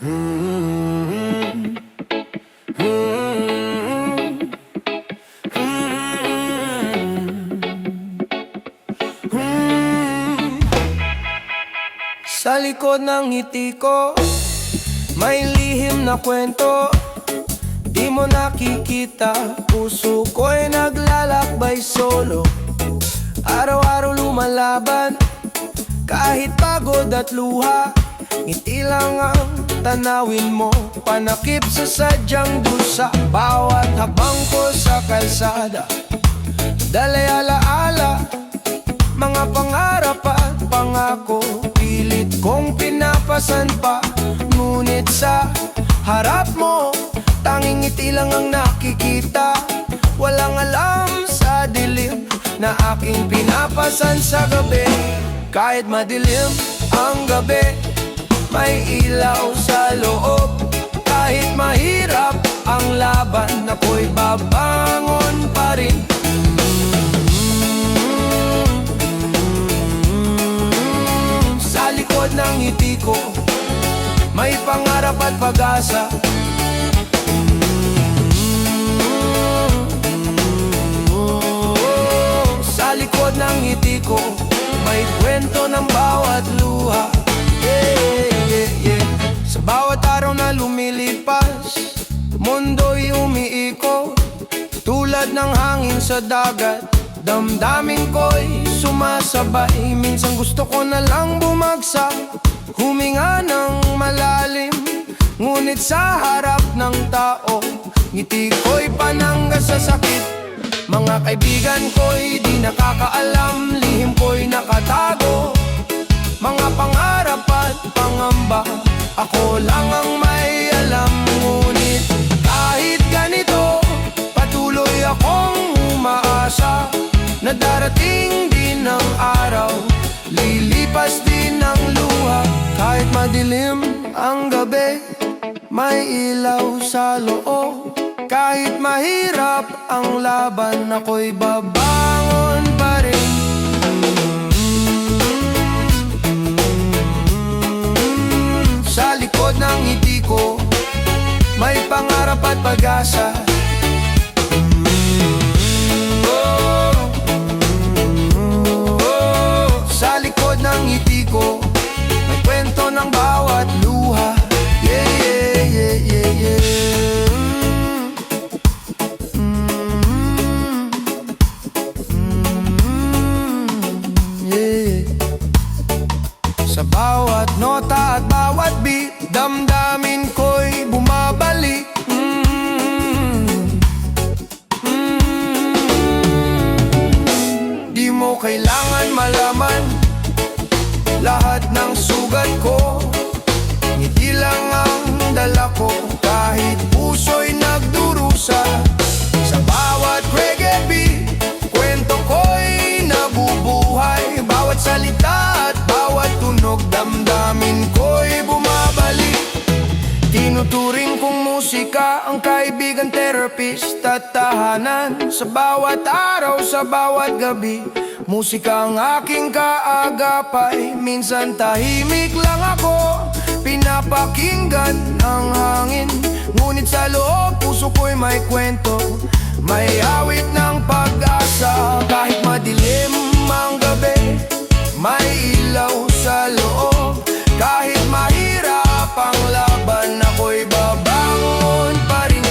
Sa likod ng ngiti ko, may lihim na kwento. Di mo nakikita, puso ko'y naglalakbay solo. Araw-araw lumalaban, kahit pagod at luha. Ngiti lang ang tanawin mo, panakip sa sadyang dusa. Bawat habang ko sa kalsada, dalay alaala, mga pangarap at pangako. Pilit kong pinapasan pa, ngunit sa harap mo, tanging ngiti lang ang nakikita. Walang alam sa dilim na aking pinapasan sa gabi. Kahit madilim ang gabi, may ilaw sa loob. Kahit mahirap ang laban, ako'y babangon pa rin. Sa likod ng ngiti ko, may pangarap at pag-asa. Sa likod ng ngiti ko, may kwento ng bawat luha. Sa bawat araw na lumilipas, mundo'y umiikot, tulad ng hangin sa dagat. Damdamin ko'y sumasabay, minsan gusto ko na lang bumagsak, huminga ng malalim. Ngunit sa harap ng tao, ngiti ko'y panangga sa sakit. Mga kaibigan ko'y di nakakaalam, lihim ko'y nakatago. Mga pangarap at pangamba, ako lang ang may alam. Ngunit kahit ganito, patuloy akong umaasa na darating din ang araw, lilipas din ang luha. Kahit madilim ang gabi, may ilaw sa loob. Kahit mahirap ang laban, ako'y babangon pa rin. Sa likod ng ngiti ko, may pangarap at pag-asa. Sa likod ng ngiti ko, may kwento ng bawat luha. Yeah, yeah, yeah, yeah, yeah. Sa bawat nota at bawat beat, damdamin ko'y bumabalik. Di mo kailangan malaman lahat ng sugat ko, ngiti lang ang dala ko. Kahit puso'y nagdurusa, sa bawat reggae beat, kwento ko'y nabubuhay. Bawat salita at bawat tunog, damdamin ko'y bumabalik. Tinuturing kong musika ang kaibigan, therapist at tahanan. Sa bawat araw, sa bawat gabi, musika ang aking kaagapay. Minsan tahimik lang ako, pinapakinggan ang hangin. Ngunit sa loob, puso ko'y may kwento, may awit ng pag-asa. Kahit madilim ang gabi, may ilaw sa loob. Kahit mahirap ang laban, ako'y babangon pa rin.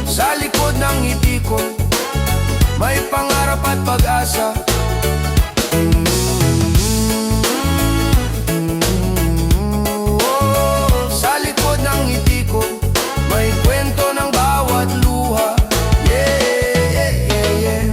Sa likod ng ngiti ko, may pangarap at pag-asa. Sa likod ng ngiti ko, may kwento ng bawat luha. Yeah, yeah, yeah, yeah.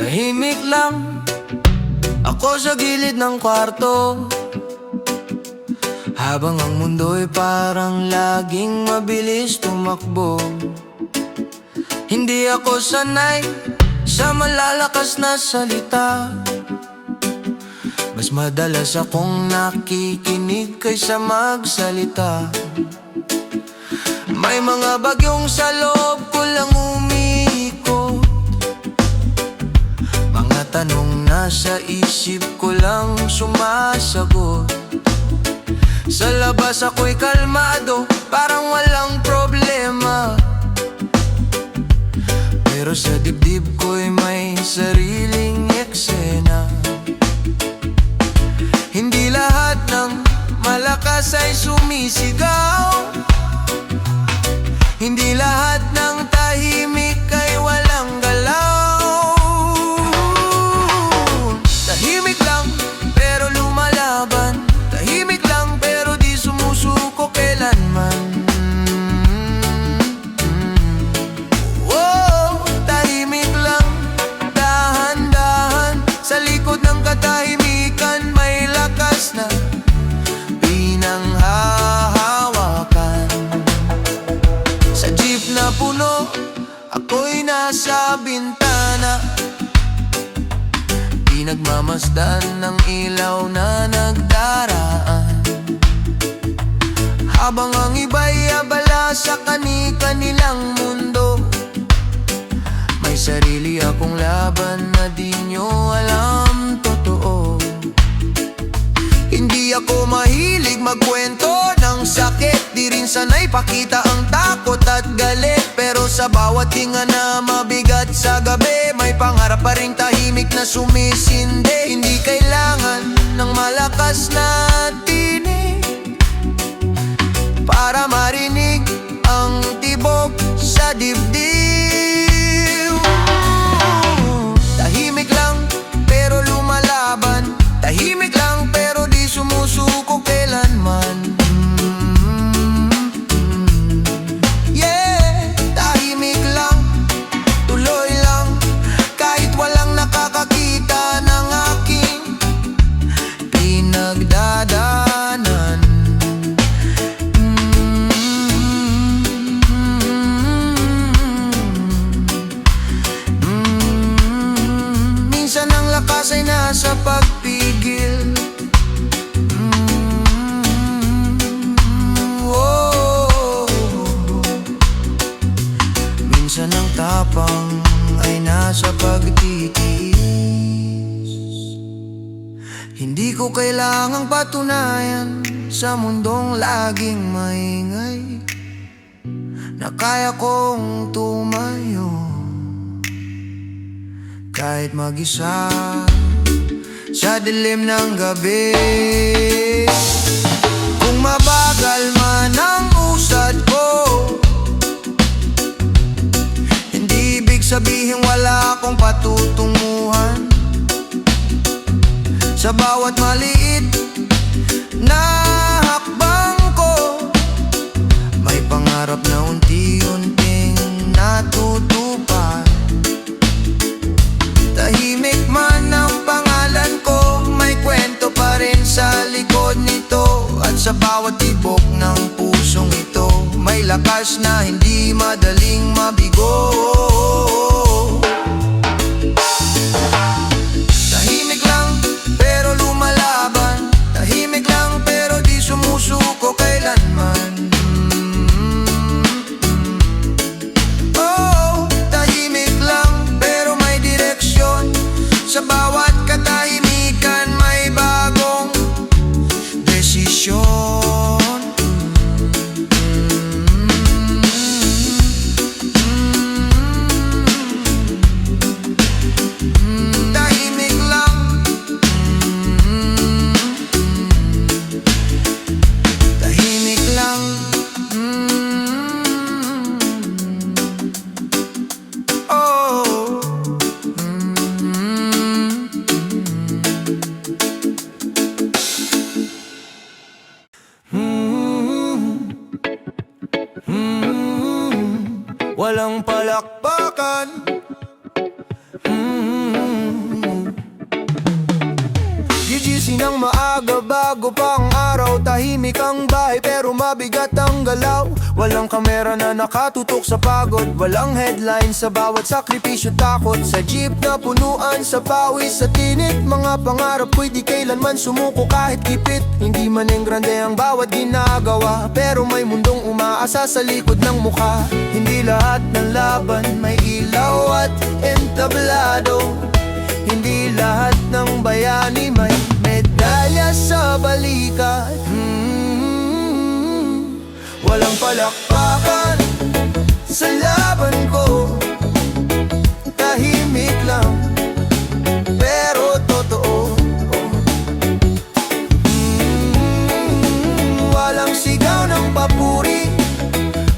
Tahimik lang ako sa gilid ng kwarto, habang ang mundo'y parang laging mabilis tumakbo. Hindi ako sanay sa malalakas na salita, mas madalas akong nakikinig kaysa magsalita. May mga bagyong sa loob ko lang umiikot, mga tanong nasa isip ko lang sumasagot. Sa labas ako'y kalmado, parang walang problema, pero sa dibdib ko'y may sariling eksena. Hindi lahat ng malakas ay sumisigaw, hindi lahat ng tahimik ay walang galaw. Tahimik lang pero lumalaban, tahimik lang pero di sumusuko kailanman. Oh, tahimik lang, dahan-dahan, sa likod ng katahimikan may lakas na pinanghahawakan. Sa jeep na puno, ako'y nasa bintana, di nagmamasdan ng ilaw na nagdaraan, habang ang iba'y abala sa kani-kanilang mundo. May sarili akong laban na di nyo alam totoo. Hindi ako mahilig magkwento ng sakit, di rin sanay pakita ang takot at galit. Pero sa bawat hinga na mabigat sa gabi, may pangarap pa ring tahimik na sumisindi. Hindi kailangan ng malakas na tinig para marinig ang tibok sa dibdib. Tahimik lang pero lumalaban, tahimik lang pero di sumusuko kailanman. Yeah, tahimik lang, tuloy lang, kahit walang nakakakita ng aking pinagdadaanan. Minsan ang lakas ay nasa pagpigil. Minsan ang tapang ay nasa pagtitiis. Hindi ko kailangang patunayan sa mundong laging maingay na kaya kong tumayo kahit mag-isa sa dilim ng gabi. Kung mabagal man ang usad ko, hindi ibig sabihin wala akong patutunguhan. Sa bawat maliit na hakbang ko, may pangarap na unti-unting natutupad. Tahimik man ang pangalan ko, may kwento pa rin sa likod nito. At sa bawat tibok ng pusong ito, may lakas na hindi madaling mabigo. Tahimik lang pero lumalaban, tahimik lang pero di sumusuko kailanman. Oh, tahimik lang pero may direksyon, sa bawat katahimikan may bagong desisyon. Tahimik lang, tahimik lang. Oh, walang palakpakan, Gigising ng maaga bago pa ang araw. Tahimik ang bahay pero mabigat ang galaw. Walang kamera na nakatutok sa pagod. Walang headline sa bawat sakripisyo, takot sa jeep na punuan sa pawis at init. Mga pangarap ko'y di kailanman sumuko kahit kipit. Hindi man grande ang bawat ginagawa, pero may mundong umaasa sa likod ng mukha. Hindi lahat ng laban may ilaw at entablado. Hindi lahat ng bayani may medalya sa balikat. Walang palakpakan sa laban ko. Tahimik lang pero totoo. Walang sigaw ng papuri,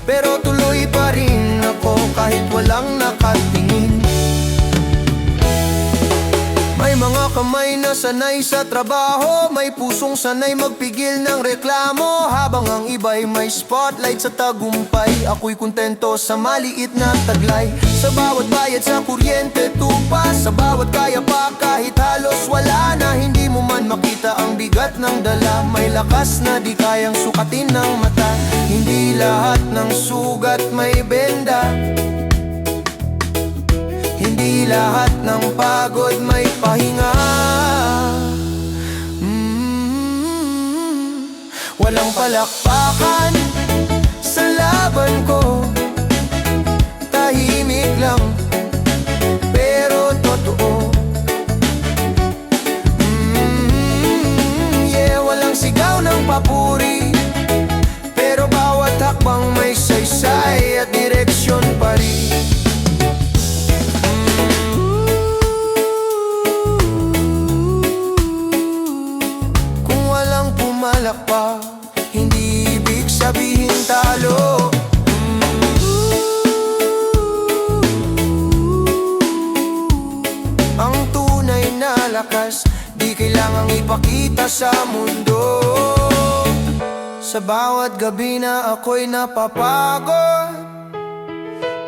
pero tuloy pa rin ako kahit walang nakatingin. May mga kamay na sanay sa trabaho, may pusong sanay magpigil ng reklamo. Habang ang iba'y may spotlight sa tagumpay, ako'y kontento sa maliit na taglay. Sa bawat bayad sa kuryente, tupa, sa bawat kaya pa kahit halos wala na. Hindi mo man makita ang bigat ng dala, may lakas na di kayang sukatin ng mata. Hindi lahat ng sugat may benda, hindi lahat ng pagod may pahinga. Walang palakpakan sa laban ko. Tahimik lang pero totoo. Walang sigaw ng papuri, pero bawat hakbang may saysay at direksyon pa rin. Pumalakpak, hindi ibig sabihin talo. Ang tunay na lakas, di kailangang ipakita sa mundo. Sa bawat gabi na ako'y napapagod,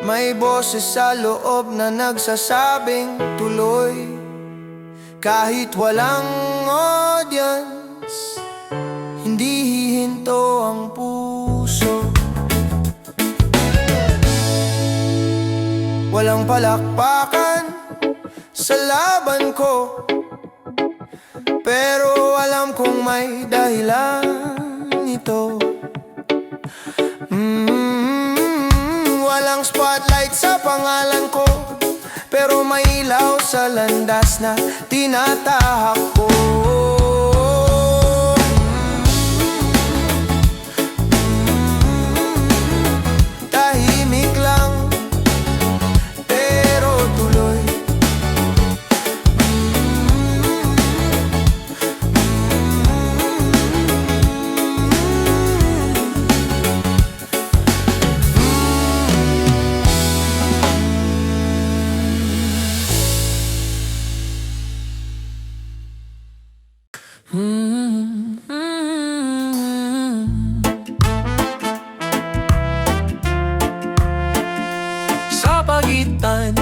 may boses sa loob na nagsasabing tuloy. Kahit walang audience, hindi hihinto ang puso. Walang palakpakan sa laban ko, pero alam kong may dahilan ito. Walang spotlight sa pangalan ko, pero may ilaw sa landas na tinatahak ko. Tahimik lang pero tuloy. Sa pagitan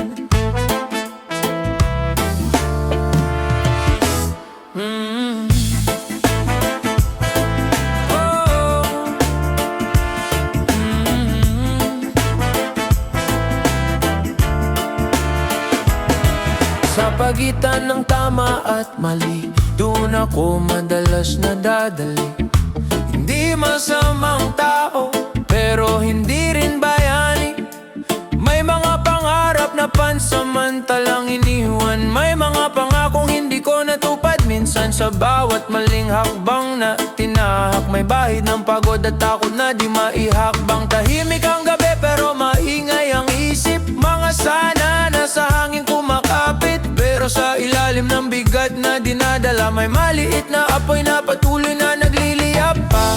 sa pagitan ng tama at mali, doon ako madalas nadadali. Hindi masamang tao, pero hindi rin bayani. May mga pangarap na pansamantalang iniwan, may mga pangakong hindi ko natupad. Minsan sa bawat maling hakbang na tinahak, may bahid ng pagod at takot na di maihakbang. Tahimik ang gabi pero maingay ang isip, mga sana nasa hangin kumakapit. Pero sa ilalim ng bigat na dinadala, may maliit na apoy na patuloy na nagliliyap pa.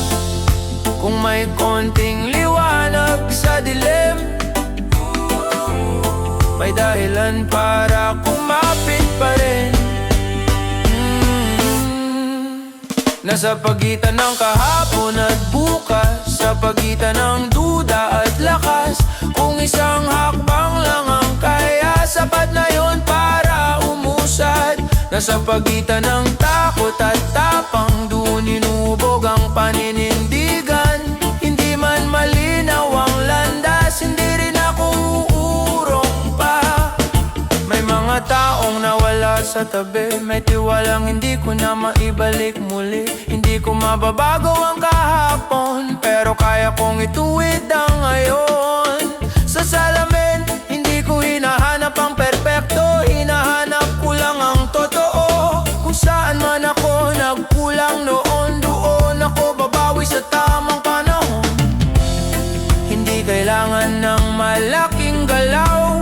Kung may konting liwanag sa dilim, may dahilan para kumapit pa rin. Nasa pagitan ng kahapon at bukas, sa pagitan ng duda at lakas. Kung isang hakbang lang ang kaya, sapat na yon para umusad. Nasa pagitan ng takot at tapang, doon inubog ang paninindigan. Hindi man malinaw ang landas, hindi rin ako uurong pa. May mga taong nawala sa tabi, may tiwalang hindi ko na maibalik muli. Hindi ko mababago ang kahapon, pero kaya kong ituwid ang ngayon. Sa salamin, hindi ko hinahanap ang perpekto, hinahanap ko lang ang totoo. Kung saan man ako nagkulang noon, doon ako babawi sa tamang panahon. Hindi kailangan ng malaking galaw,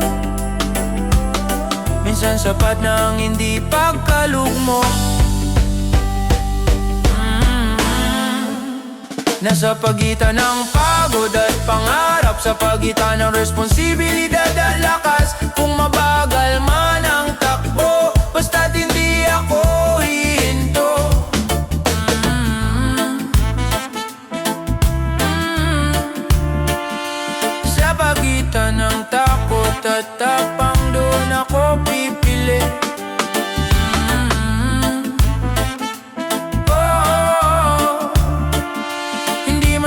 minsan sapat na ang hindi pagkalugmo. Nasa pagitan ng pagod at pangarap, sa pagitan ng responsibilidad at lakas. Kung mabagal man ang takbo, basta't hindi ako hihinto. Sa pagitan ng takot at tapang, doon ako pipili.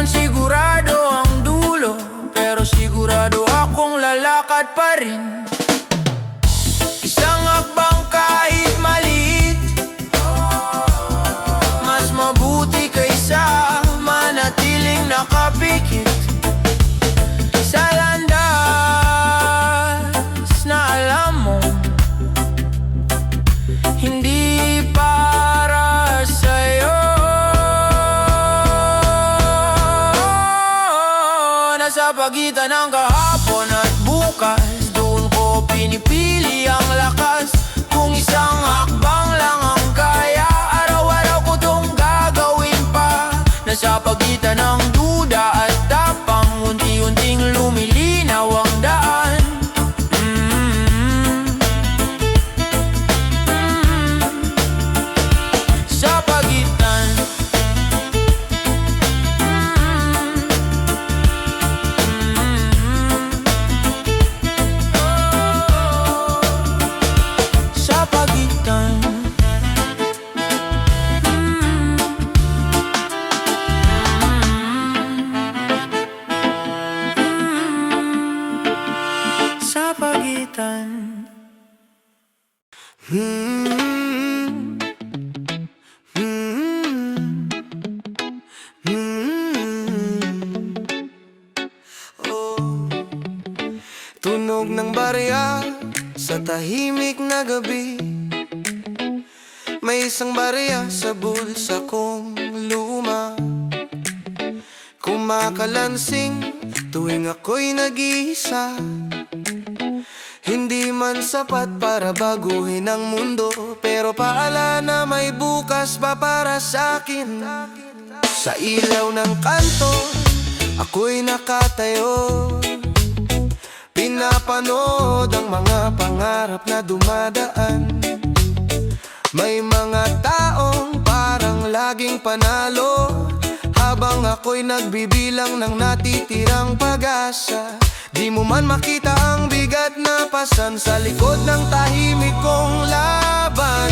Sigurado ang dulo, pero sigurado akong lalakad pa rin. Isang hakbang kahit maliit, mas mabuti kaysa manatiling nakapikit sa landas na alam mo hindi para sa'yo. Sa pagitan ng kahapon at bukas, doon ko pinipili ang lakas. Kung isang hakbang lang ang kaya, araw-araw ko tong gagawin pa. Nasa pagitan ng duda at tapang, unti-unting lumilinaw ang daan. Sa pagitan tunog ng barya sa tahimik na gabi. May isang barya sa bulsa kong luma, kumakalansing tuwing ako'y nag-iisa. Hindi man sapat para baguhin ang mundo, pero paala na may bukas pa para sa'kin. Sa ilaw ng kanto, ako'y nakatayo, pinapanood ang mga pangarap na dumadaan. May mga taong parang laging panalo, habang ako'y nagbibilang ng natitirang pag-asa. Di mo man makita ang bigat na pasan sa likod ng tahimik kong laban.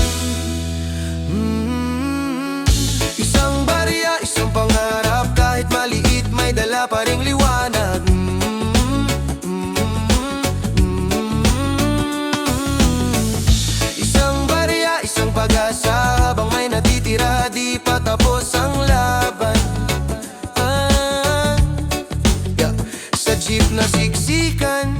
Isang barya, isang pangarap, kahit maliit may dala pa ring liwanag. Isang barya, isang pag-asa, habang may natitira, di pa tapos ang laban. Sa jeep na siksikan,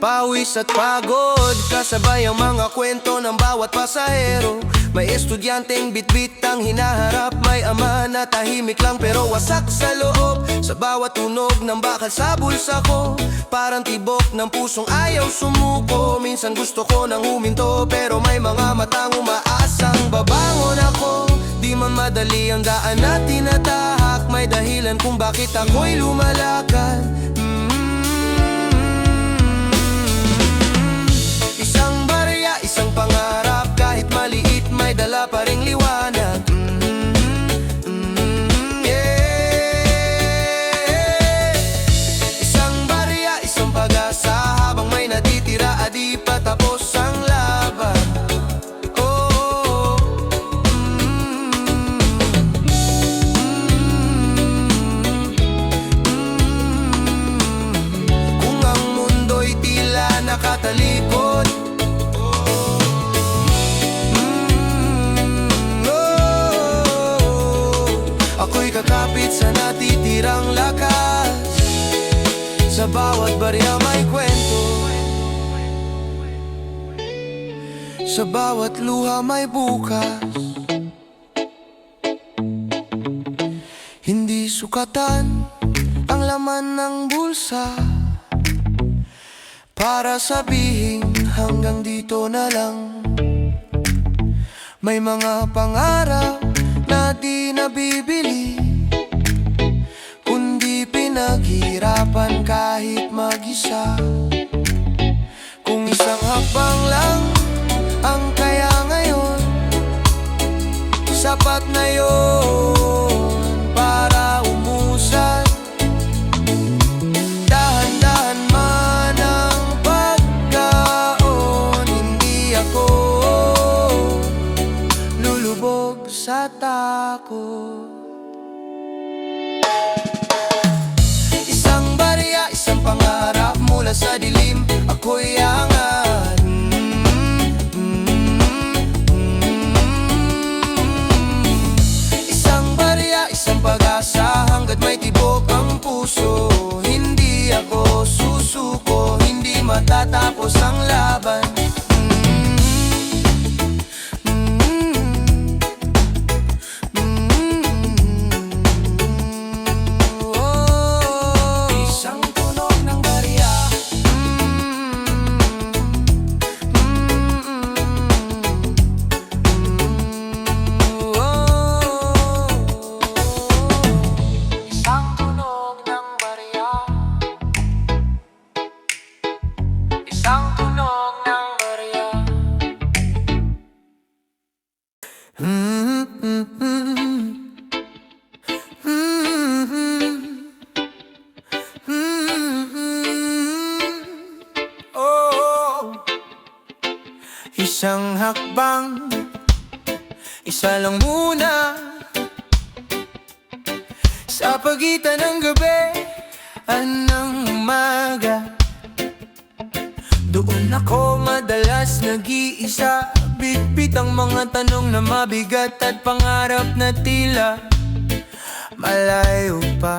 pawis at pagod, kasabay ang mga kwento ng bawat pasahero. May estudyanteng bitbit ang hinaharap, may ama na tahimik lang pero wasak sa loob. Sa bawat tunog ng bakal sa bulsa ko, parang tibok ng pusong ayaw sumuko. Minsan gusto ko nang huminto, pero may mga matang umaasang babangon ako. Di man madali ang daan na tinatahak, may dahilan kung bakit ako'y lumalakad. Isang barya, isang pangarap, kahit maliit may dala pa ring liwanag. Isang barya, isang pag-asa, habang may natitira, di pa tapos ang laban. Oh, nakatalikod. Ako'y kakapit sa natitirang lakas. Sa bawat barya may kwento, sa bawat luha may bukas. Hindi sukatan ang laman ng bulsa para sabihin hanggang dito na lang. May mga pangarap na di nabibili, kundi pinaghirapan kahit mag-isa. Kung isang hakbang lang ang kaya ngayon, sapat na yun para umusad. Dahan-dahan man ang pagkaon, hindi ako lulubog sa takot. Isang barya, isang pangarap mula sa dilim, ako'y angat. Isang barya, isang pag-asa, hanggat may tibok ang puso. Hindi ako susuko, hindi matatapos ang laban. Isang hakbang, isa lang muna, sa pagitan ng gabi at ng umaga. Doon ako madalas nag-iisa, bitbit ang mga tanong na mabigat at pangarap na tila malayo pa.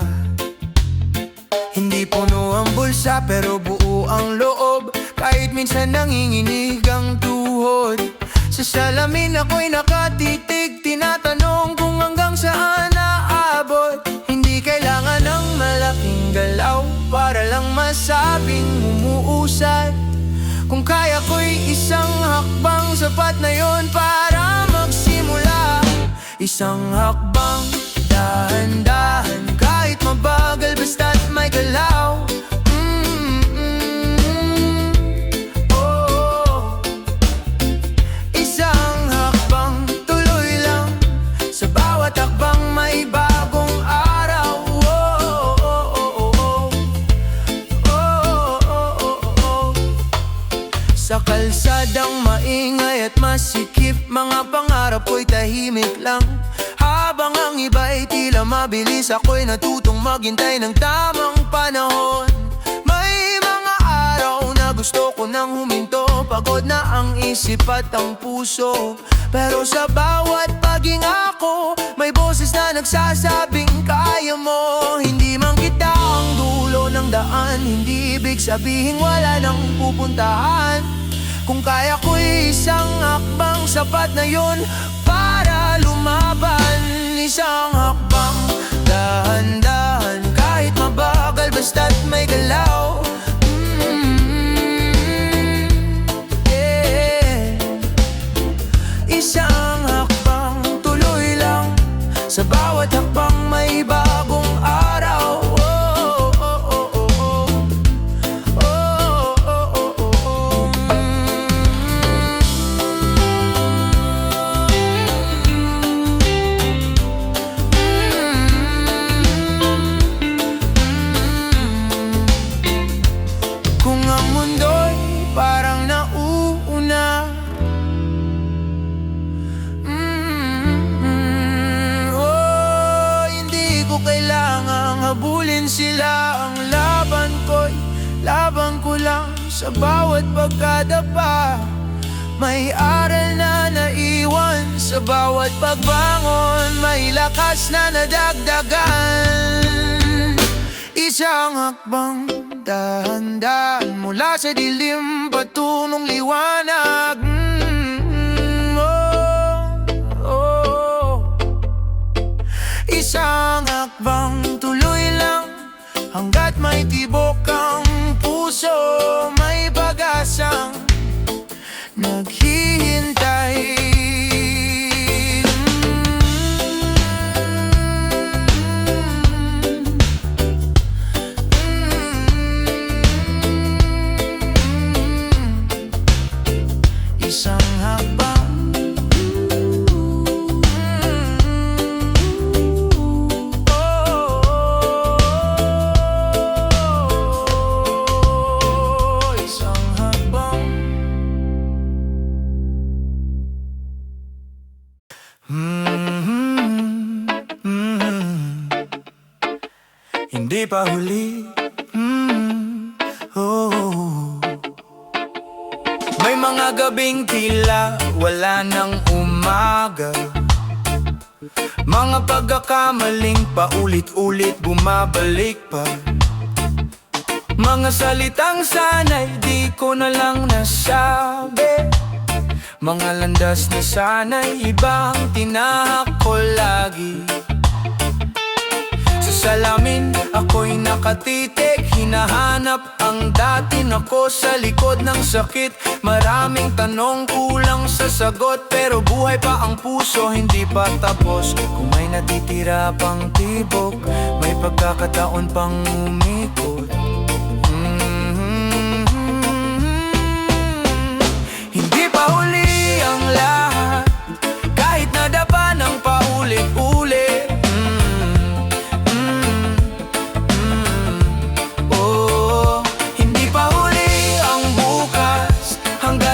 Hindi puno ang bulsa pero buo ang loob, kahit minsan nanginginig ang tuhod. Sa salamin ako'y nakatitig, tinatanong kung hanggang saan naabot. Hindi kailangan ng malaking galaw para lang masabing umuusad. Kung kaya ko'y isang hakbang, sapat na yon para magsimula. Isang hakbang, dahan-dahan, kahit mabagal basta't may galaw. Isang hakbang, tuloy lang, sa bawat hakbang may bagong araw. Sa kalsadang maingay at masikip, mga pangarap ko'y tahimik lang. Habang ang iba'y tila mabilis, ako'y natutong maghintay ng tamang panahon. May mga araw na gusto ko nang huminto, pagod na ang isip at ang puso. Pero sa bawat paghinga ko, may boses na nagsasabing kaya mo. Hindi man kita ang dulo ng daan, hindi ibig sabihin wala nang pupuntahan. Kung kaya ko'y isang hakbang, sapat na yon para lumaban. Isang hakbang, dahan-dahan, kahit mabagal basta't may galaw. Isang hakbang, tuloy lang, sa bawat hakbang may bagong araw. Kung ang mundo'y parang nauuna, hindi ko kailangang habulin sila. Ang laban ko lang Sa bawat pagkadapa, may aral na naiwan. Sa bawat pagbangon, may lakas na nadagdagan. Isang hakbang dahan-dahan mula sa dilim patungong liwanag. Isang hakbang tuloy lang hanggat may tibok ang puso. May pag-asang naghihintay. Isang hakbang, isang hakbang. Hindi pa huli. May mga gabing tila wala ng umaga, mga pagkakamaling paulit-ulit bumabalik pa, mga salitang sana'y di ko na lang nasabi, mga landas na sana'y ibang tinahak ko lagi. Sa salamin ako'y nakatitig, hinahanap ang dati nako sa likod ng sakit. Maraming tanong kulang sa sagot, pero buhay pa ang puso, hindi pa tapos. Kung may natitira pang tibok, may pagkakataon pang umikot. Hindi pa huli ang lahat, kahit nadapa ng paulit-ulit.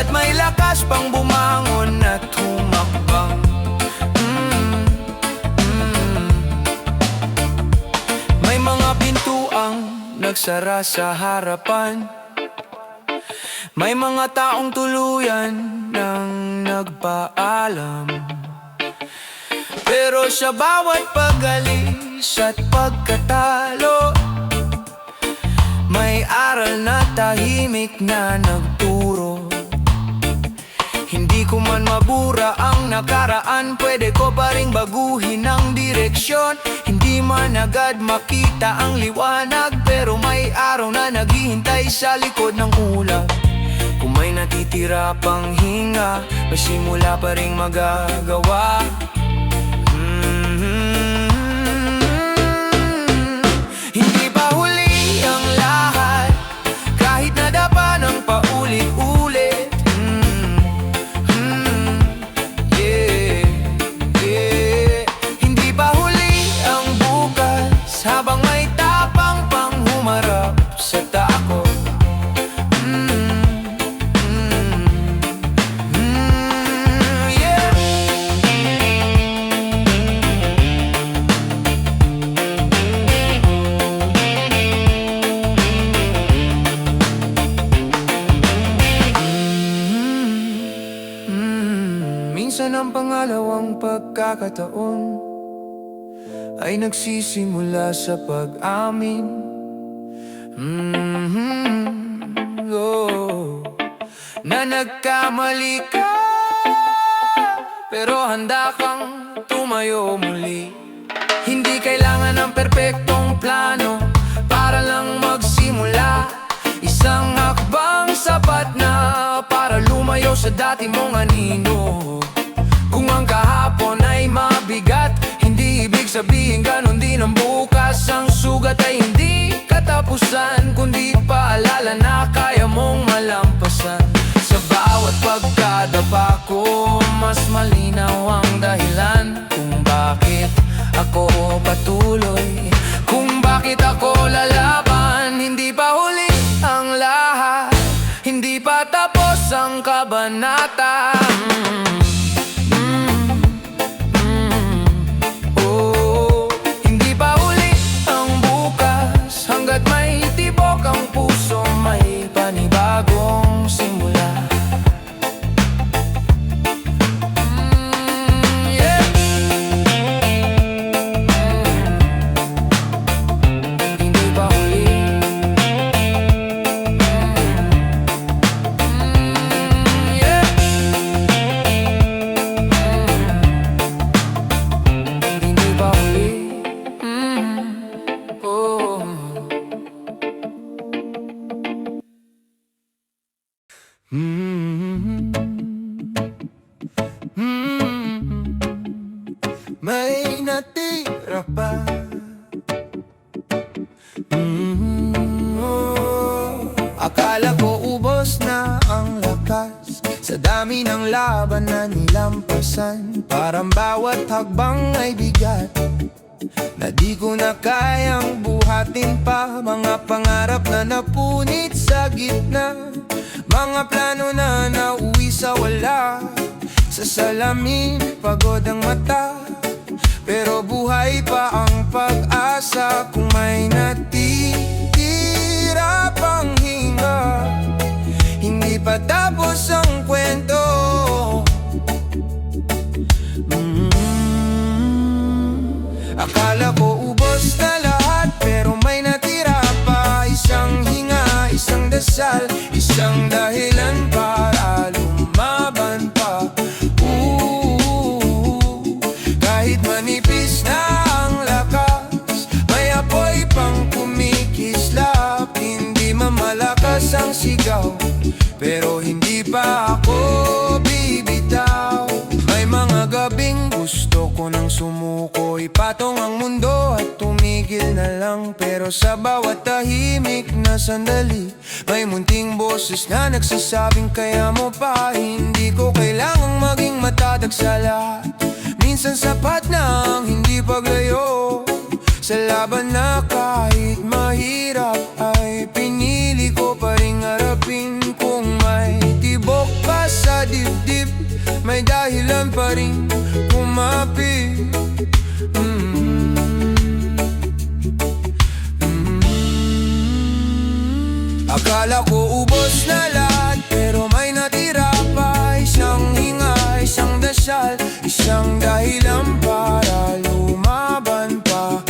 May lakas pang bumangon at humakbang. May mga pintuang nagsara sa harapan, may mga taong tuluyan nang nagpaalam. Pero sa bawat pag-alis at pagkatalo, may aral na tahimik na nagturo. Hindi ko man mabura ang nakaraan, pwede ko pa ring baguhin ang direksyon. Hindi man agad makita ang liwanag, pero may araw na naghihintay sa likod ng ulap. Kung may natitira pang hinga, may simula pa ring magagawa. Hindi pa huli ang lahat, kahit nadapa ng paulit-ulit. Habang may tapang pang humarap sa tako. Yeah. Minsan ang pangalawang pagkakataon ay nagsisimula sa pag-amin. Na nagkamali ka, pero handa kang tumayo muli. Hindi kailangan ng perpektong plano para lang magsimula. Isang hakbang sapat na para lumayo sa dati mong anino. Kung ang kahapon ay mabigat, hindi ibig sabihin ganon din ang bukas. Ang sugat ay hindi katapusan, kundi paalala na kaya mong malampasan. Sa bawat pagkadapa ko, mas malinaw ang dahilan kung bakit ako patuloy, kung bakit ako lalaban. Hindi pa huli ang lahat, hindi pa tapos ang kabanata. Hanggat may tibok ang puso, may panibago May natira pa. Akala ko ubos na ang lakas sa dami ng laban na nilampasan. Parang bawat hagbang ay bigat na di ko na kayang buhatin pa. Mga pangarap na napunit sa gitna, mga plano na nauwi sa wala. Sa salamin, pagod ang mata, pero buhay pa ang pag-asa. Kung may natitira pang hinga, hindi pa tapos ang kwento. Akala ko ubos na lahat, pero may natira pa. Isang hinga, isang dasal, isang dahilan para lumaban pa. Kahit manipis na ang lakas, may apoy pang kumikislap. Hindi mamalakas ang sigaw, pero hindi pa ako bibitaw. May mga gabing gusto ko nang sumuko, ipatong ang mundo at tumigil na lang. Pero sa bawat tahimik na sandali, may munting boses na nagsasabing kaya mo pa. Hindi ko kailangang maging matatag sa lahat, minsan sapat na ang hindi paglayo. Sa laban na kahit mahirap ay pinili ko pa ring harapin. Kung may tibok pa sa dibdib, may dahilan pa rin kumapit. Akala ko ubos na lahat, pero may natira pa. Isang hinga, isang dasal, isang dahilan para lumaban pa.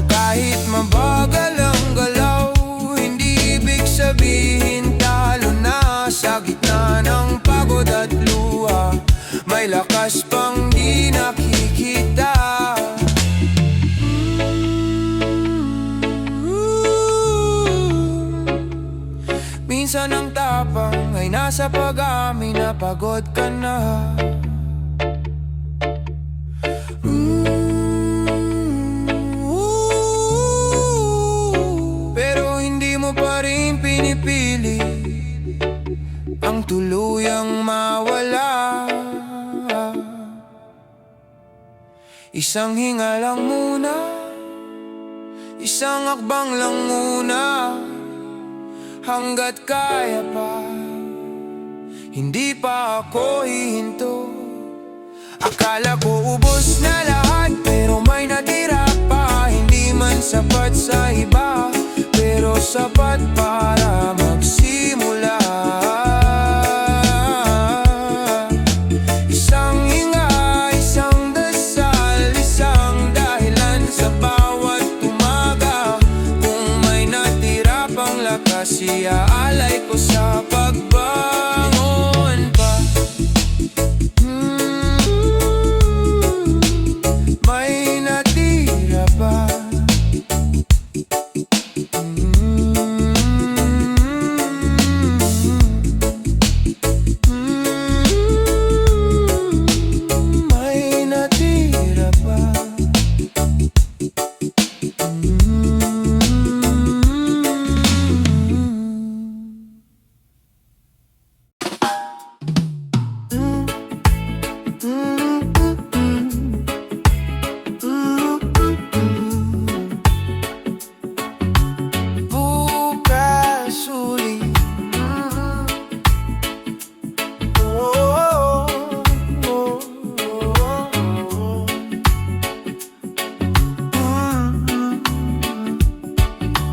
Kahit mabagal ang galaw, hindi ibig sabihin talo na. Sa gitna ng pagod at luha, may lakas pang di nakikita. Minsan ang tapang ay nasa pag-amin na pagod ka na. Pero hindi mo pa rin pinipili ang tuluyang mawala. Isang hinga lang muna, isang akbang lang muna. Hanggat kaya pa, hindi pa ako hihinto. Akala ko ubos na lahat, pero may natira pa. Hindi man sapat sa iba, pero sapat para magsimula. Isang hinga, isang dasal, isang dahilan sa bawat umaga. Kung may natira pang lakas, iaalay ko sa pagbangon pa. May natira pa. May natira pa. Bukas uli.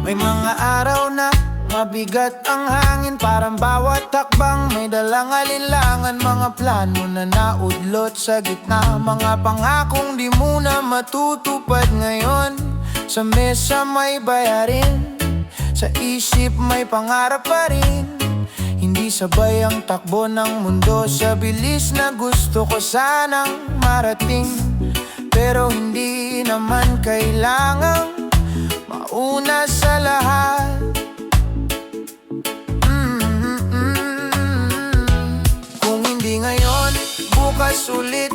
May mga araw na mabigat ang hangin, parang bawat takbang may dalang alinlangan. Mga plano na naudlot sa gitna, mga pangakong di muna matutupad ngayon. Sa mesa may bayarin, sa isip may pangarap pa rin. Hindi sabay ang takbo ng mundo sa bilis na gusto ko sanang marating. Pero hindi naman kailangang mauna sa lahat. ulit.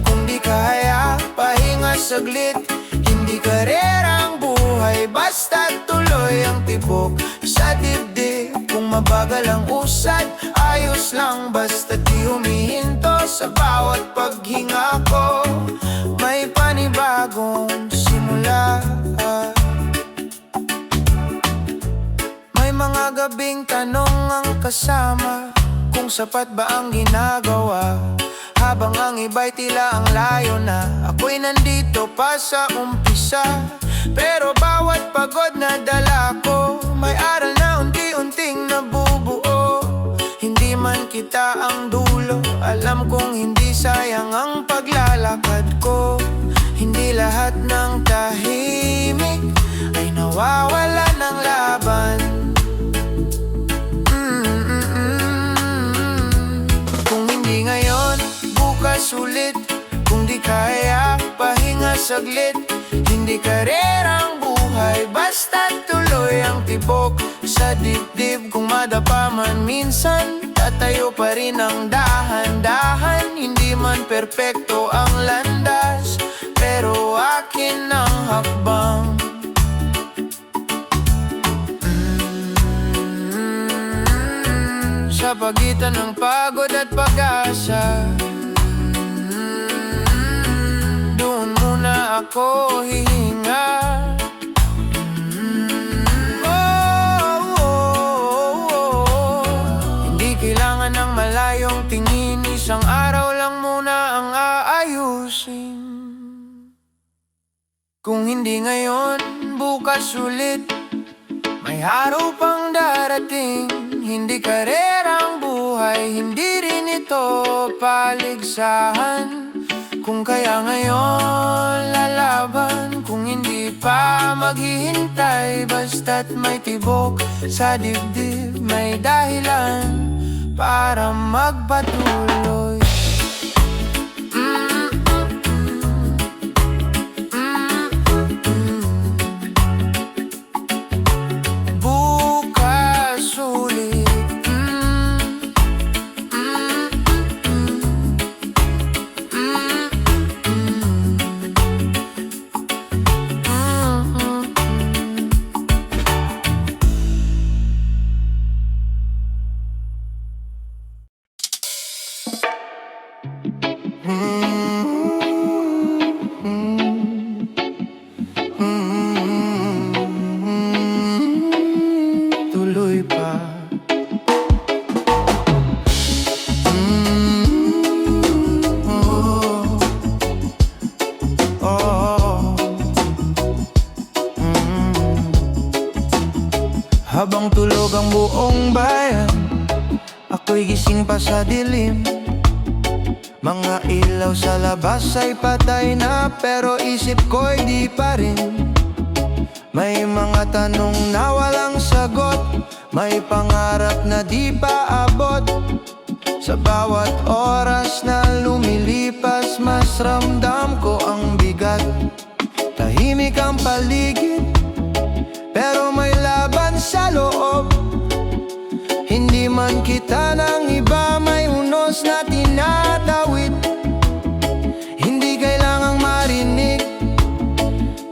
Kung di kaya, pahinga saglit. Hindi karerang buhay, basta tuloy ang tibok sa dibdib. Kung mabagal ang usad, ayos lang, basta di humihinto. Sa bawat paghinga ko, may panibagong simula. May mga gabing tanong ang kasama, kung sapat ba ang ginagawa. Habang ang iba'y tila ang layo na, ako'y nandito pa sa umpisa. Pero bawat pagod na dala ko, may aral na unti-unting nabubuo. Hindi man kita ang dulo, alam kong hindi sayang ang paglalakad ko. Hindi lahat ng tahimik ay nawawala ng laban. Kung hindi ngayon, bukas ulit. Kung di kaya, pahinga saglit. Hindi karerang buhay, basta tuloy ang tibok sa dibdib. Kung madapa man minsan, tatayo pa rin ang dahan-dahan. Hindi man perpekto ang landas, pero akin ang hakbang. Sa pagitan ng pagod at pag-asa, doon muna ako hihinga. Hindi kailangan ng malayong tingin, isang araw lang muna ang aayusin. Kung hindi ngayon, bukas ulit. May araw pang darating. Hindi karerang buhay, hindi rin ito paligsahan. Kung kaya ngayon lalaban, kung hindi pa maghihintay, basta't may tibok sa dibdib, may dahilan para magpatuloy. Tuloy pa. Habang tulog ang buong bayan, ako'y gising pa sa dilim. Mga ilaw sa labas ay patay na, pero isip ko'y di pa rin. May mga tanong na walang sagot, may pangarap na di pa abot. Sa bawat oras na lumilipas, mas ramdam ko ang bigat. Tahimik ang paligid, pero may laban sa loob. Hindi man kita ng iba, may unos na tinatawid. Hindi kailangang marinig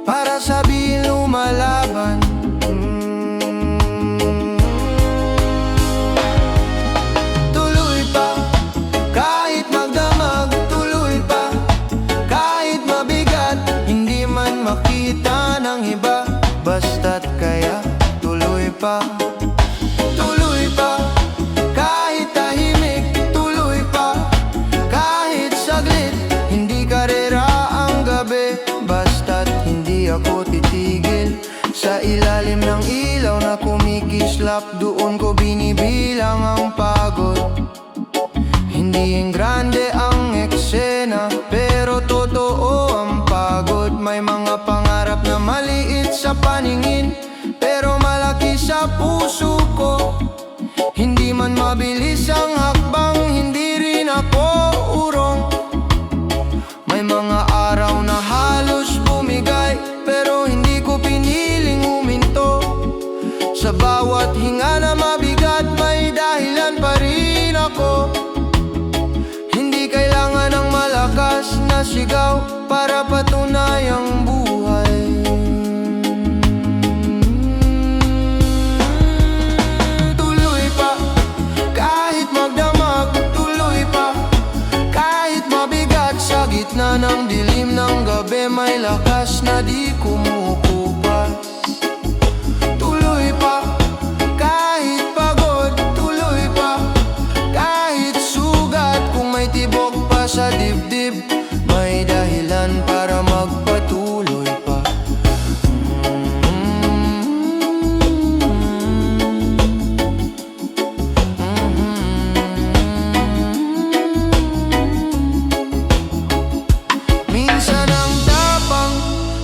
para sabihin lumalaban. Tuloy pa, kahit magdamag. Tuloy pa, kahit mabigat. Hindi man makita ng iba, basta't kaya tuloy pa. Tuloy pa, kahit tahimik. Tuloy pa, kahit saglit. Hindi karera ang gabi, basta't hindi ako titigil. Sa ilalim ng ilaw na kumikislap, doon ko binibilang ang pagod. Hindi yung grande ang eksena, pero totoo ang pagod. May mga pangarap na maliit sa paningin, pero malaki sa puso ko. Hindi man mabilis ang hakbang, hindi rin ako urong. May mga araw na halos bumigay, pero hindi ko piniling huminto. Sa bawat hinga na mabigat, may dahilan pa rin ako. Hindi kailangan ng malakas ang dilim ng gabi, may lakas na di kumukupas. Tuloy pa, kahit pagod, tuloy pa, kahit sugat. Kung may tibok pa sa dibdib, may dahilan para magpatuloy pa. Minsan ang tapang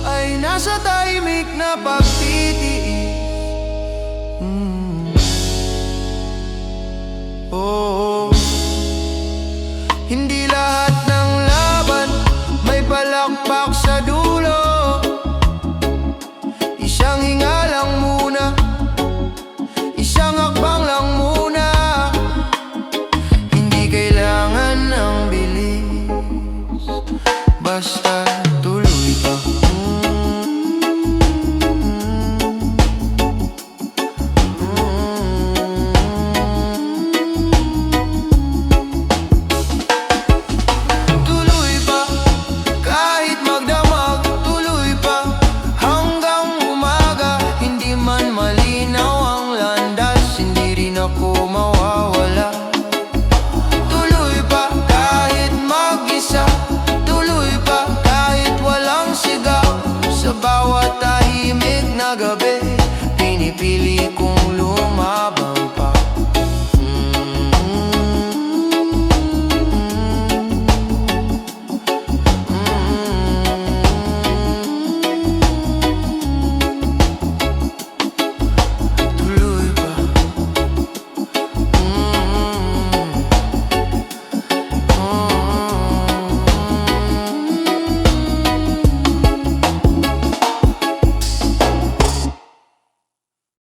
ay nasa tahimik na pagtitiis. Oh, hindi lahat ng laban may palakpak sa dulo. Isang hinga lang muna, isang hakbang lang muna. Hindi kailangan ng bilis, basta tuloy ka. Tuloy pa, kahit magdamag, tuloy pa hanggang umaga. Hindi man malinaw ang landas, hindi rin ako